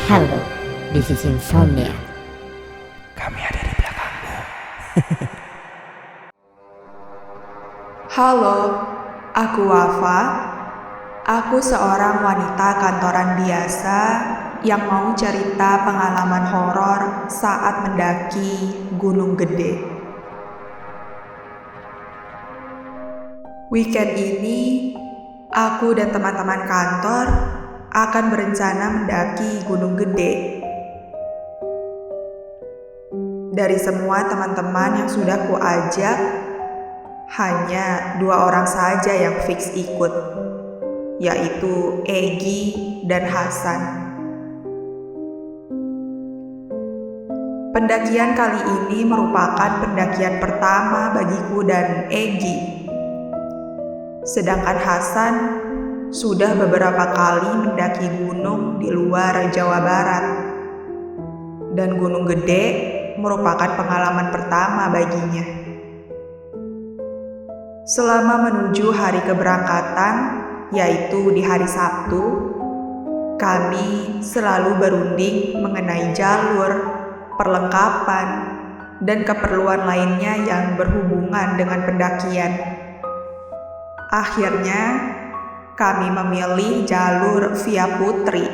Hello, this is Insomnia. Kami ada di belakangmu. Halo, aku Wafa. Aku seorang wanita kantoran biasa yang mau cerita pengalaman horor saat mendaki Gunung Gede. Weekend ini, aku dan teman-teman kantor akan berencana mendaki Gunung Gede. Dari semua teman-teman yang sudah kuajak, hanya 2 orang saja yang fix ikut, yaitu Egy dan Hasan. Pendakian kali ini merupakan pendakian pertama bagiku dan Egy. Sedangkan Hasan sudah beberapa kali mendaki gunung di luar Jawa Barat. Dan Gunung Gede merupakan pengalaman pertama baginya. Selama menuju hari keberangkatan, yaitu di hari Sabtu, kami selalu berunding mengenai jalur, perlengkapan, dan keperluan lainnya yang berhubungan dengan pendakian. Akhirnya, kami memilih jalur Via Putri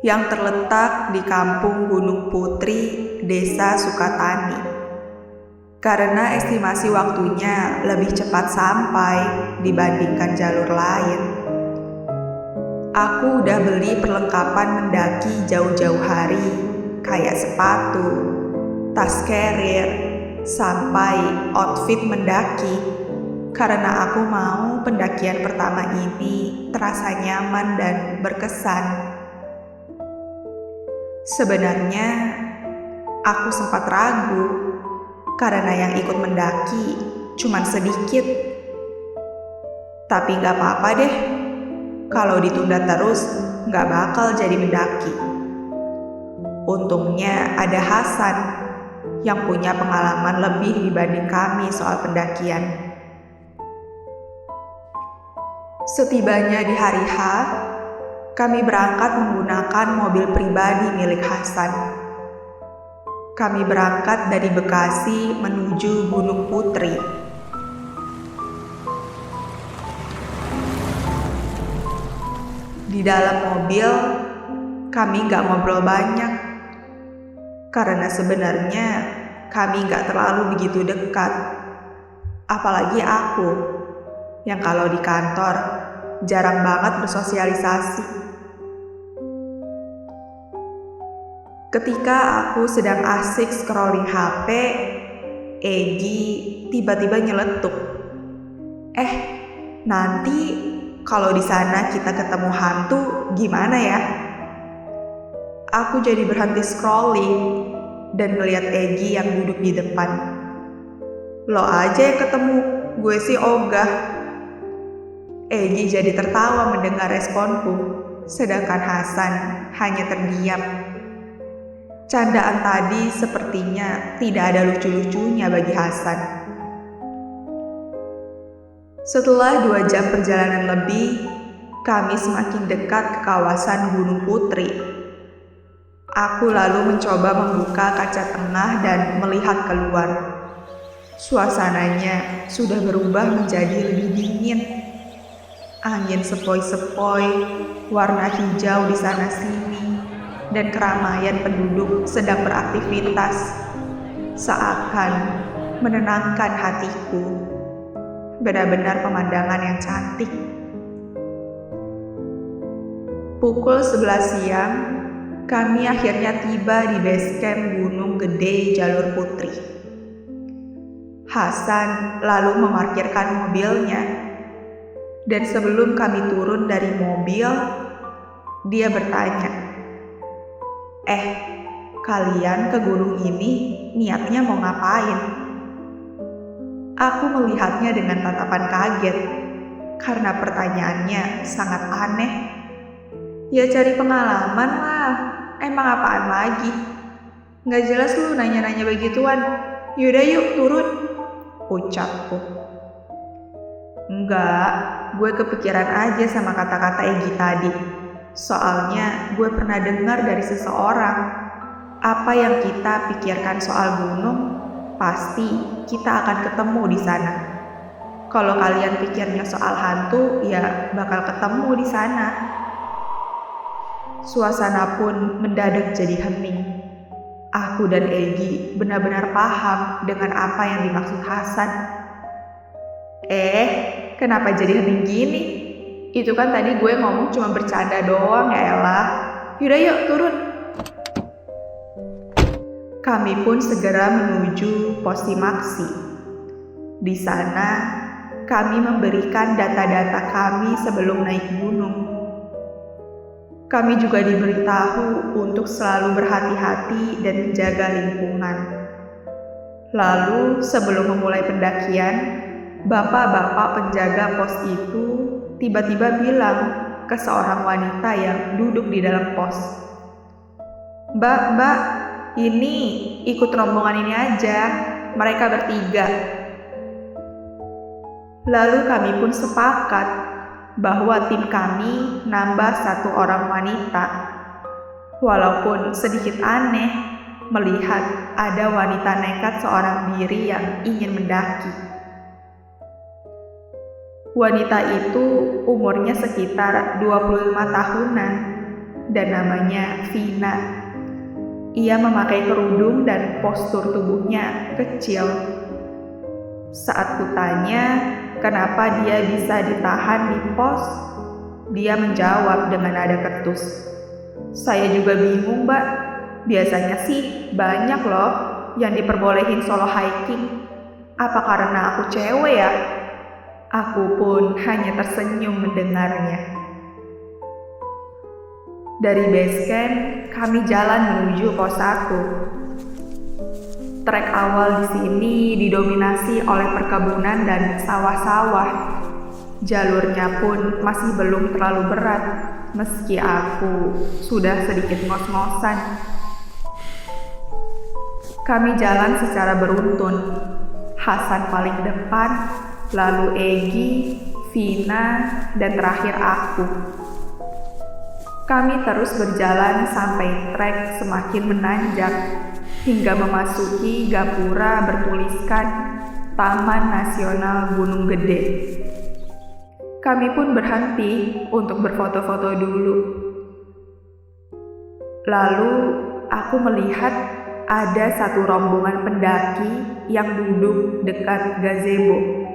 yang terletak di Kampung Gunung Putri, Desa Sukatani. Karena estimasi waktunya lebih cepat sampai dibandingkan jalur lain. Aku udah beli perlengkapan mendaki jauh-jauh hari, kayak sepatu, tas carrier, sampai outfit mendaki. Karena aku mau pendakian pertama ini terasa nyaman dan berkesan. Sebenarnya, aku sempat ragu karena yang ikut mendaki cuman sedikit. Tapi gak apa-apa deh, kalau ditunda terus gak bakal jadi mendaki. Untungnya ada Hasan yang punya pengalaman lebih dibanding kami soal pendakian. Setibanya di hari H, kami berangkat menggunakan mobil pribadi milik Hasan. Kami berangkat dari Bekasi menuju Gunung Putri. Di dalam mobil, kami gak ngobrol banyak. Karena sebenarnya kami gak terlalu begitu dekat. Apalagi aku, yang kalau di kantor jarang banget bersosialisasi. Ketika aku sedang asik scrolling HP, Egy tiba-tiba nyeletuk. Nanti kalau di sana kita ketemu hantu, gimana ya? Aku jadi berhenti scrolling dan ngeliat Egy yang duduk di depan. Lo aja yang ketemu, gue sih ogah. Egy jadi tertawa mendengar responku, sedangkan Hasan hanya terdiam. Candaan tadi sepertinya tidak ada lucu-lucunya bagi Hasan. Setelah 2 jam perjalanan lebih, kami semakin dekat ke kawasan Gunung Putri. Aku lalu mencoba membuka kaca tengah dan melihat keluar. Suasananya sudah berubah menjadi lebih dingin. Angin sepoi-sepoi, warna hijau di sana-sini, dan keramaian penduduk sedang beraktivitas, seakan menenangkan hatiku. Benar-benar pemandangan yang cantik. Pukul 11 siang, kami akhirnya tiba di base camp Gunung Gede Jalur Putri. Hasan lalu memarkirkan mobilnya. Dan sebelum kami turun dari mobil, dia bertanya, kalian ke gunung ini niatnya mau ngapain? Aku melihatnya dengan tatapan kaget, karena pertanyaannya sangat aneh. Ya cari pengalaman lah, emang apaan lagi? Gak jelas lu nanya-nanya begituan, yaudah yuk turun, ucapku. Enggak, gue kepikiran aja sama kata-kata Egy tadi. Soalnya gue pernah dengar dari seseorang, apa yang kita pikirkan soal gunung, pasti kita akan ketemu di sana. Kalau kalian pikirnya soal hantu, ya bakal ketemu di sana. Suasana pun mendadak jadi hening. Aku dan Egy benar-benar paham dengan apa yang dimaksud Hasan. Kenapa jadi hening gini? Itu kan tadi gue ngomong cuma bercanda doang ya elah. Yaudah yuk turun. Kami pun segera menuju pos Timaksi. Di sana kami memberikan data-data kami sebelum naik gunung. Kami juga diberitahu untuk selalu berhati-hati dan menjaga lingkungan. Lalu sebelum memulai pendakian, bapak-bapak penjaga pos itu tiba-tiba bilang ke seorang wanita yang duduk di dalam pos, Mbak, ini ikut rombongan ini aja, mereka bertiga. Lalu kami pun sepakat bahwa tim kami nambah 1 orang wanita. Walaupun sedikit aneh melihat ada wanita nekat seorang diri yang ingin mendaki. Wanita itu umurnya sekitar 25 tahunan dan namanya Vina. Ia memakai kerudung dan postur tubuhnya kecil. Saat kutanya kenapa dia bisa ditahan di pos, dia menjawab dengan nada ketus, "Saya juga bingung, Mbak. Biasanya sih banyak loh yang diperbolehin solo hiking. Apa karena aku cewek ya?" Aku pun hanya tersenyum mendengarnya. Dari base camp, kami jalan menuju pos 1. Trek awal di sini didominasi oleh perkebunan dan sawah-sawah. Jalurnya pun masih belum terlalu berat, meski aku sudah sedikit ngos-ngosan. Kami jalan secara beruntun. Hasan paling depan, lalu Egy, Vina, dan terakhir aku. Kami terus berjalan sampai trek semakin menanjak, hingga memasuki gapura bertuliskan Taman Nasional Gunung Gede. Kami pun berhenti untuk berfoto-foto dulu. Lalu aku melihat ada 1 rombongan pendaki yang duduk dekat gazebo.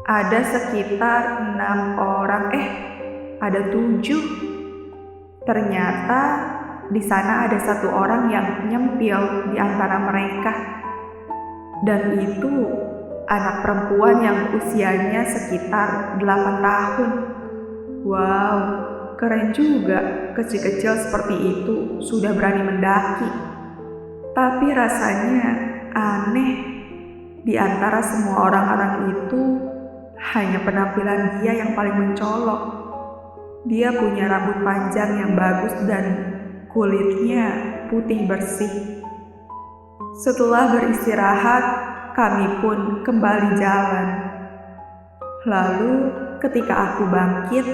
Ada sekitar 6 orang, ada 7. Ternyata di sana ada 1 orang yang nyempil di antara mereka. Dan itu anak perempuan yang usianya sekitar 8 tahun. Wow, keren juga kecil-kecil seperti itu sudah berani mendaki. Tapi rasanya aneh. Di antara semua orang-orang itu, hanya penampilan dia yang paling mencolok. Dia punya rambut panjang yang bagus dan kulitnya putih bersih. Setelah beristirahat, kami pun kembali jalan. Lalu ketika aku bangkit,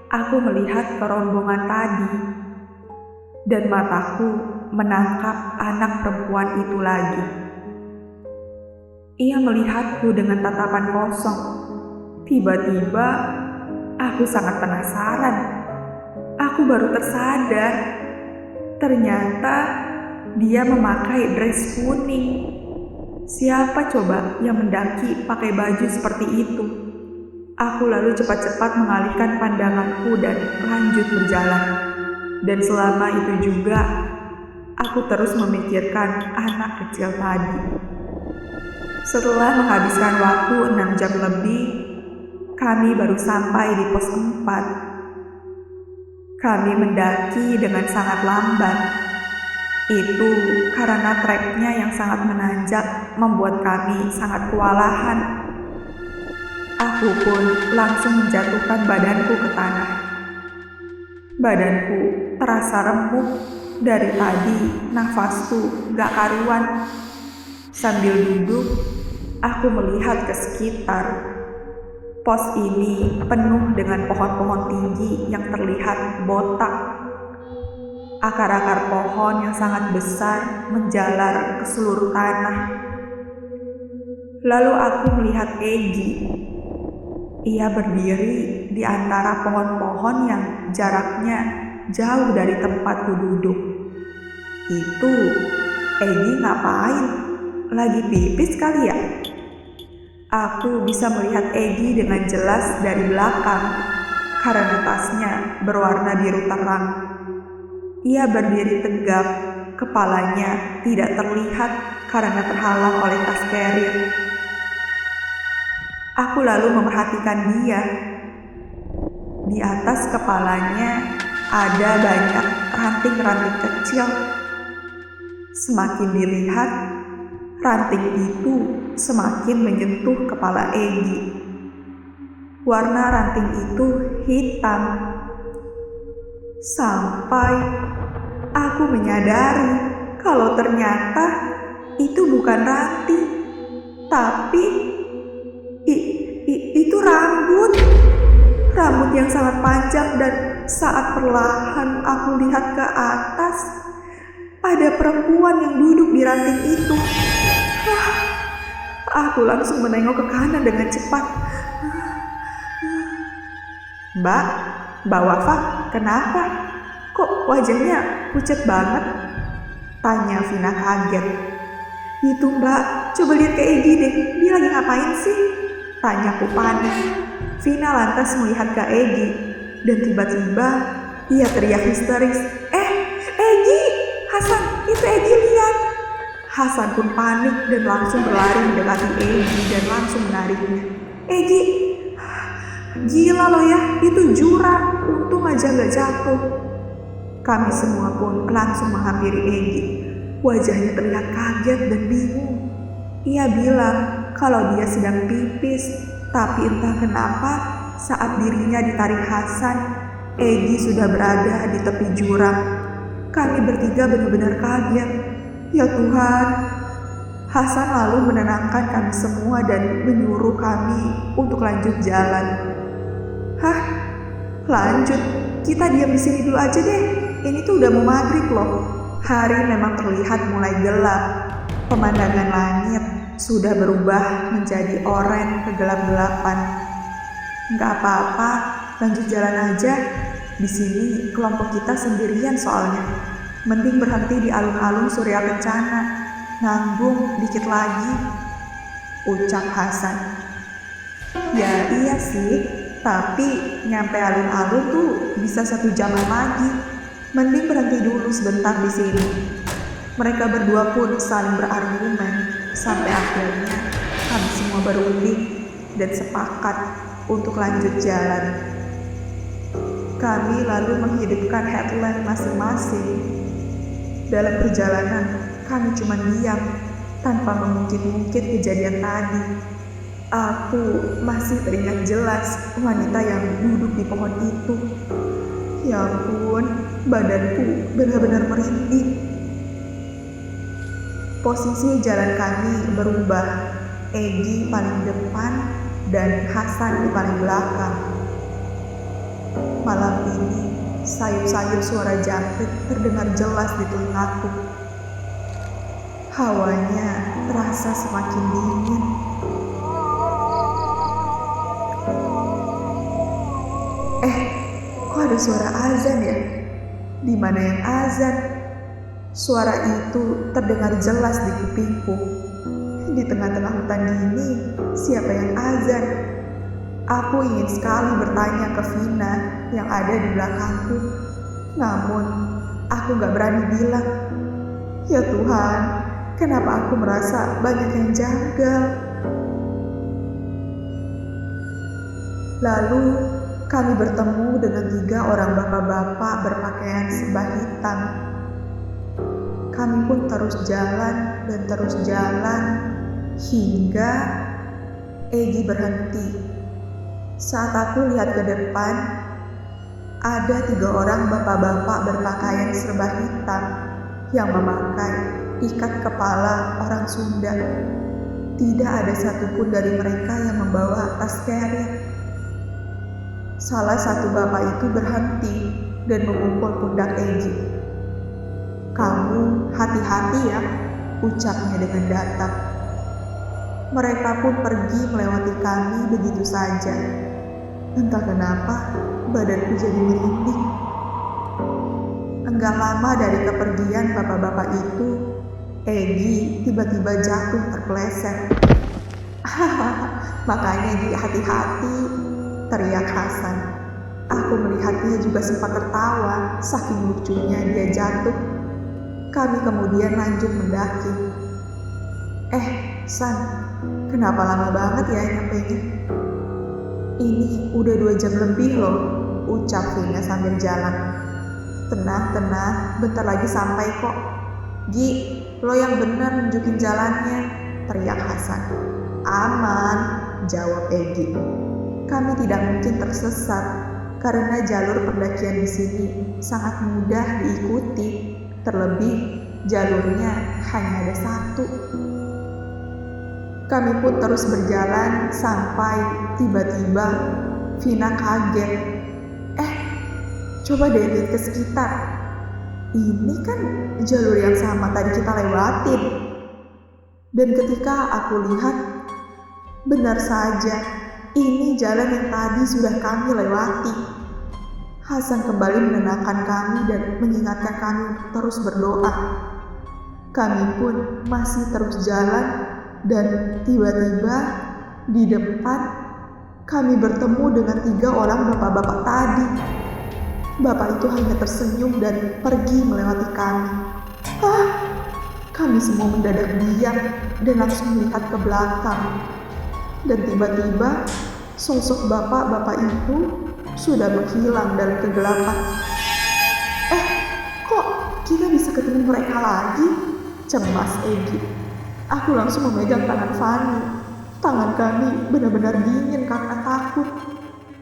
aku melihat rombongan tadi. Dan mataku menangkap anak perempuan itu lagi. Ia melihatku dengan tatapan kosong. Tiba-tiba, aku sangat penasaran. Aku baru tersadar. Ternyata dia memakai dress kuning. Siapa coba yang mendaki pakai baju seperti itu? Aku lalu cepat-cepat mengalihkan pandanganku dan lanjut berjalan. Dan selama itu juga, aku terus memikirkan anak kecil tadi. Setelah menghabiskan waktu 6 jam lebih, kami baru sampai di pos 4. Kami mendaki dengan sangat lambat. Itu karena treknya yang sangat menanjak membuat kami sangat kewalahan. Aku pun langsung menjatuhkan badanku ke tanah. Badanku terasa remuk. Dari tadi nafasku gak karuan. Sambil duduk, aku melihat ke sekitar. Pos ini penuh dengan pohon-pohon tinggi yang terlihat botak. Akar-akar pohon yang sangat besar menjalar ke seluruh tanah. Lalu aku melihat Egy. Ia berdiri di antara pohon-pohon yang jaraknya jauh dari tempatku duduk. Itu Egy ngapain? Lagi pipis kali ya? Aku bisa melihat Egy dengan jelas dari belakang karena tasnya berwarna biru terang. Ia berdiri tegap, kepalanya tidak terlihat karena terhalang oleh tas carrier. Aku lalu memperhatikan dia. Di atas kepalanya ada banyak ranting-ranting kecil. Semakin dilihat, ranting itu semakin menyentuh kepala Egy. Warna ranting itu hitam. Sampai aku menyadari kalau ternyata itu bukan ranting, tapi itu rambut. Rambut yang sangat panjang, dan saat perlahan aku lihat ke atas, ada perempuan yang duduk di ranting itu. Aku langsung menengok ke kanan dengan cepat. Mbak Wafa, kenapa? Kok wajahnya pucat banget? Tanya Vina kaget. Itu mbak, coba lihat ke Egy deh, dia lagi ngapain sih? Tanyaku panik. Vina lantas melihat ke Egy, dan tiba-tiba ia teriak histeris. Egy! Hasan, itu Egy, lihat! Hasan pun panik dan langsung berlari mendekati Egy dan langsung menariknya. Egy! Gila lo ya, itu jurang, untung aja gak jatuh. Kami semua pun langsung menghampiri Egy. Wajahnya terlihat kaget dan bingung. Ia bilang kalau dia sedang pipis, tapi entah kenapa saat dirinya ditarik Hasan, Egy sudah berada di tepi jurang. Kami bertiga benar-benar kaget. Ya Tuhan. Hasan lalu menenangkan kami semua dan menyuruh kami untuk lanjut jalan. Hah? Lanjut? Kita diam di sini dulu aja deh. Ini tuh udah mau maghrib loh. Hari memang terlihat mulai gelap. Pemandangan langit sudah berubah menjadi oranye kegelap-gelapan. Nggak apa-apa, lanjut jalan aja. Di sini kelompok kita sendirian soalnya. Mending berhenti di alun-alun Surya Kencana. Nanggung dikit lagi, ucap Hasan. Ya iya sih, tapi nyampe alun-alun tuh bisa 1 jaman lagi. Mending berhenti dulu sebentar di sini. Mereka berdua pun saling berargumen sampai akhirnya kami semua berunding dan sepakat untuk lanjut jalan. Kami lalu menghidupkan headlamp masing-masing. Dalam perjalanan, kami cuma diam tanpa mengungkit-ungkit kejadian tadi. Aku masih teringat jelas wanita yang duduk di pohon itu. Ya ampun, badanku benar-benar merinding. Posisi jalan kami berubah. Egy paling depan dan Hasan di paling belakang. Malam ini, sayup-sayup suara jangkrik terdengar jelas di telingaku. Hawanya terasa semakin dingin. Kok ada suara azan ya? Di mana yang azan? Suara itu terdengar jelas di kupingku. Di tengah-tengah hutan gini, siapa yang azan? Aku ingin sekali bertanya ke Vina yang ada di belakangku. Namun, aku gak berani bilang. Ya Tuhan, kenapa aku merasa banyak yang janggal? Lalu, kami bertemu dengan 3 orang bapak-bapak berpakaian serba hitam. Kami pun terus jalan dan terus jalan hingga Egy berhenti. Saat aku lihat ke depan, ada 3 orang bapak-bapak berpakaian serba hitam yang memakai ikat kepala orang Sunda. tidak ada satupun dari mereka yang membawa tas carrier. Salah satu bapak itu berhenti dan memukul pundak Egy. "Kamu hati-hati ya," ucapnya dengan datar. Mereka pun pergi melewati kami begitu saja. Entah kenapa, badanku jadi merinding. Enggak lama dari kepergian bapak-bapak itu, Egy tiba-tiba jatuh terpeleset. "Makanya Egy hati-hati," teriak Hasan. Aku melihatnya juga sempat tertawa, saking lucunya dia jatuh. Kami kemudian lanjut mendaki. San, kenapa lama banget ya nyampenya?" "Ini udah 2 jam lebih loh," ucap Vina sambil jalan. Tenang, bentar lagi sampai kok." "Gi, lo yang bener nunjukin jalannya," teriak Hasan. "Aman," jawab Egy. Kami tidak mungkin tersesat karena jalur pendakian di sini sangat mudah diikuti. Terlebih jalurnya hanya ada 1. Kami pun terus berjalan sampai tiba-tiba Vina kaget. Coba deh lihat ke sekitar. Ini kan jalur yang sama tadi kita lewatin." Dan ketika aku lihat, benar saja, ini jalan yang tadi sudah kami lewati. Hasan kembali menenangkan kami dan mengingatkan kami untuk terus berdoa. Kami pun masih terus jalan dan tiba-tiba di depan kami bertemu dengan 3 orang bapak-bapak tadi. Bapak itu hanya tersenyum dan pergi melewati kami. Kami semua mendadak diam dan langsung melihat ke belakang. Dan tiba-tiba sosok bapak-bapak itu sudah menghilang dalam kegelapan. Kok kita bisa ketemu mereka lagi?" cemas Egy. Aku langsung memegang tangan Fani. Tangan kami benar-benar dingin karena takut.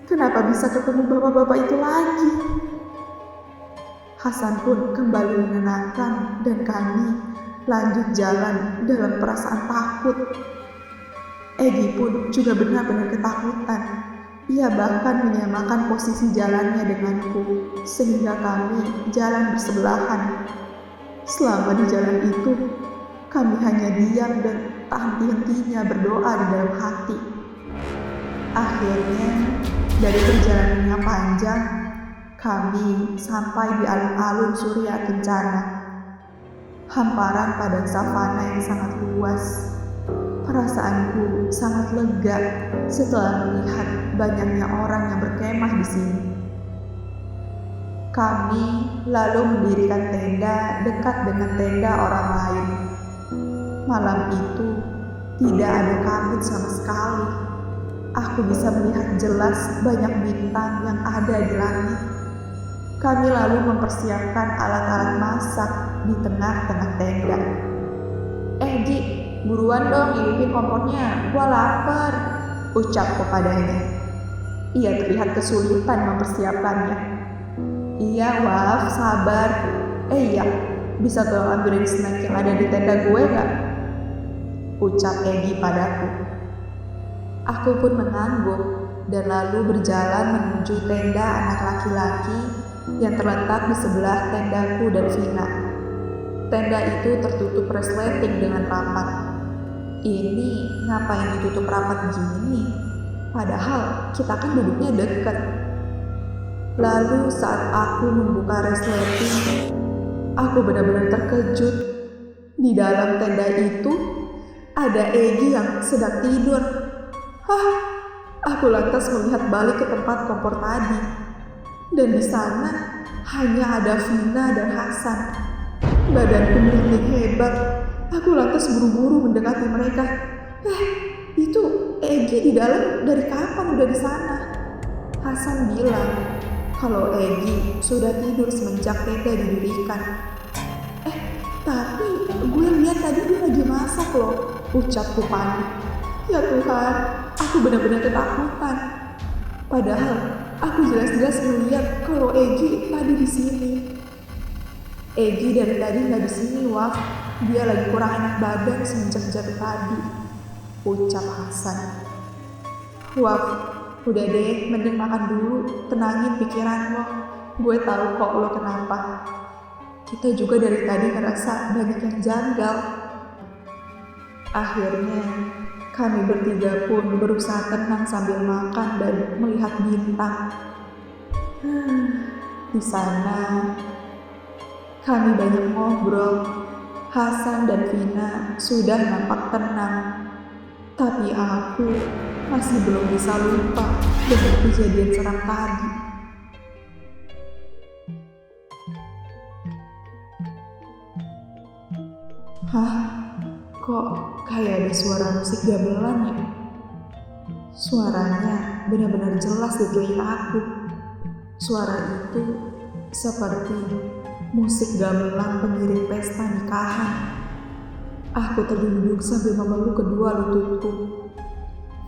Kenapa bisa ketemu bapak-bapak itu lagi? Hasan pun kembali menenangkan dan kami lanjut jalan dalam perasaan takut. Egy pun juga benar-benar ketakutan. Ia bahkan menyamakan posisi jalannya denganku, sehingga kami jalan bersebelahan. Selama di jalan itu, kami hanya diam dan tak henti-hentinya berdoa di dalam hati. Akhirnya, dari perjalanan yang panjang, kami sampai di alun-alun Surya Kencana. Hamparan padang savana yang sangat luas. Perasaanku sangat lega setelah melihat banyaknya orang yang berkemah di sini. Kami lalu mendirikan tenda dekat dengan tenda orang lain. Malam itu tidak ada kabut sama sekali. Aku bisa melihat jelas banyak bintang yang ada di langit. Kami lalu mempersiapkan alat-alat masak di tengah-tengah tenda. Gi, buruan dong hidupin kompornya, gua lapar, ucapku padanya. Ia terlihat kesulitan mempersiapkannya. Iya, Waf, sabar. Iya, bisa tolong ambilin snack yang ada di tenda gue gak? Ucap Egy padaku. Aku pun mengangguk dan lalu berjalan menuju tenda anak laki-laki yang terletak di sebelah tendaku dan Vina. Tenda itu tertutup resleting dengan rapat. Ini ngapain ditutup rapat gini? Padahal kita kan duduknya dekat. Lalu saat aku membuka resleting, aku benar-benar terkejut. Di dalam tenda itu ada Egy yang sedang tidur. Aku lantas melihat balik ke tempat kompor tadi. Dan di sana hanya ada Vina dan Hasan. Badanku merinding hebat. Aku lantas buru-buru mendekati mereka. Itu Egy di dalam dari kapan udah di sana? Hasan bilang kalau Egy sudah tidur semenjak tenda didirikan. Tapi gue lihat tadi dia lagi masak loh, ucapku panik. Ya Tuhan, aku benar-benar ketakutan. Padahal aku jelas-jelas melihat kalau Egy tadi di sini. Egy dari tadi nggak di sini, Waf. Dia lagi kurang enak badan semenjak jatuh tadi. ucap Hasan. Wah, udah deh, mending makan dulu, tenangin pikiran lo. Gue tahu kok lo kenapa. Kita juga dari tadi ngerasa banyak yang janggal. Akhirnya, kami bertiga pun berusaha tenang sambil makan dan melihat bintang. Di sana, kami banyak ngobrol. Hasan dan Vina sudah nampak tenang. Tapi aku masih belum bisa lupa dengan kejadian seram tadi. Hah? Kok kayak ada suara musik gamelan ya? Suaranya benar-benar jelas di telinga aku. Suara itu seperti musik gamelan pengiring pesta nikahan. Aku terduduk sambil memeluk kedua lututku.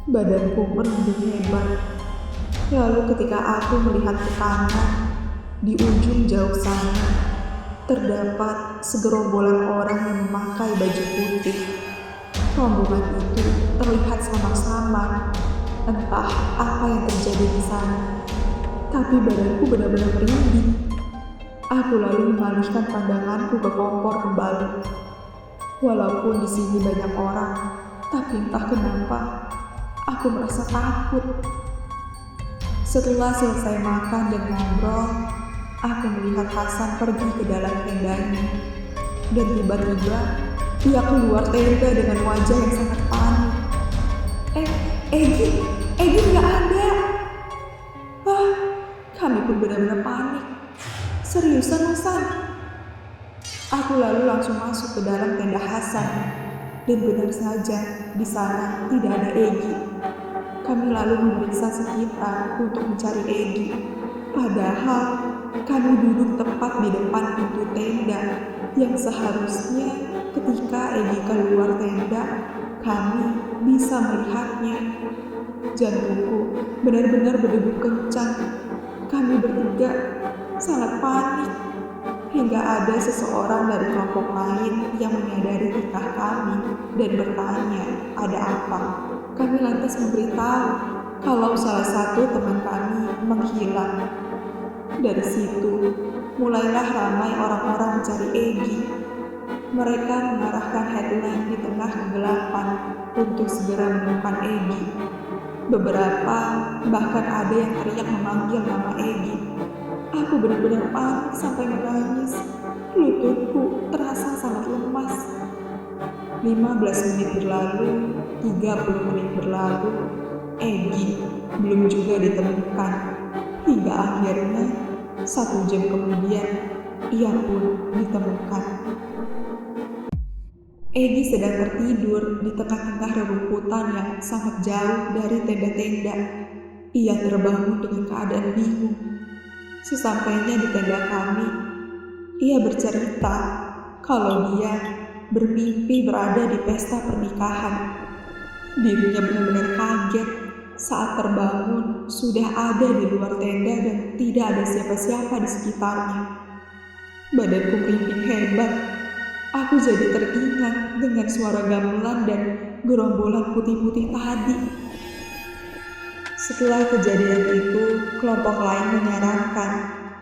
Badanku merinding hebat. Lalu ketika aku melihat ke kanan, di ujung jauh sana, terdapat segerombolan orang yang memakai baju putih. Rombongan itu terlihat samar-samar. Entah apa yang terjadi di sana. Tapi badanku benar-benar merinding. Aku lalu mengalihkan pandanganku ke kompor kembali. Walaupun di sini banyak orang, tapi entah kenapa aku merasa takut. Setelah selesai makan dan ngobrol, aku melihat Hasan pergi ke dalam tendanya. Dan tiba-tiba ia keluar tenda dengan wajah yang sangat panik. Egi nggak ada. Kami pun benar-benar panik. Seriusan, Hasan? Aku lalu langsung masuk ke dalam tenda Hasan. Dan benar saja, di sana tidak ada Egi. Kami lalu memeriksa sekitar untuk mencari Egi. Padahal kami duduk tepat di depan pintu tenda, yang seharusnya ketika Egi keluar tenda, kami bisa melihatnya. Jantungku benar-benar berdegup kencang. Kami bertiga sangat panik. Hingga ada seseorang dari kelompok lain yang menyadari tingkah kami dan bertanya ada apa. Kami lantas memberitahu kalau salah satu teman kami menghilang. Dari situ mulailah ramai orang-orang mencari Egi. Mereka mengarahkan headlamp di tengah kegelapan untuk segera menemukan Egi. Beberapa bahkan ada yang teriak memanggil nama Egi. Aku benar-benar panik sampai menangis. Lututku terasa sangat lemas. 15 menit berlalu, 30 menit berlalu, Egi belum juga ditemukan. Hingga akhirnya 1 jam kemudian ia pun ditemukan. Egi sedang tertidur di tengah-tengah rerumputan yang sangat jauh dari tenda-tenda. Ia terbangun dengan keadaan bingung. Sesampainya di tenda kami, ia bercerita kalau dia bermimpi berada di pesta pernikahan. Dirinya benar-benar kaget saat terbangun sudah ada di luar tenda dan tidak ada siapa-siapa di sekitarnya. Badanku merinding hebat. Aku jadi teringat dengan suara gamelan dan gerombolan putih-putih tadi. Setelah kejadian itu, kelompok lain menyarankan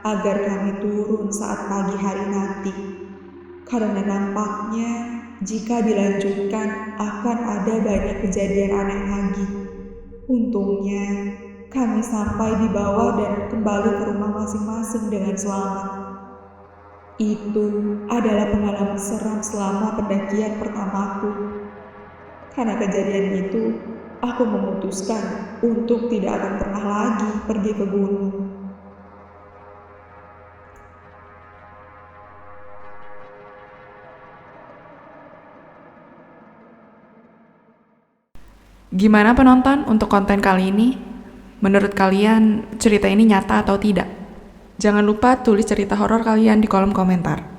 agar kami turun saat pagi hari nanti. Karena nampaknya jika dilanjutkan akan ada banyak kejadian aneh lagi. Untungnya, kami sampai di bawah dan kembali ke rumah masing-masing dengan selamat. Itu adalah pengalaman seram selama pendakian pertamaku. Karena kejadian itu, aku memutuskan untuk tidak akan pernah lagi pergi ke gunung. Gimana penonton untuk konten kali ini? Menurut kalian cerita ini nyata atau tidak? Jangan lupa tulis cerita horor kalian di kolom komentar.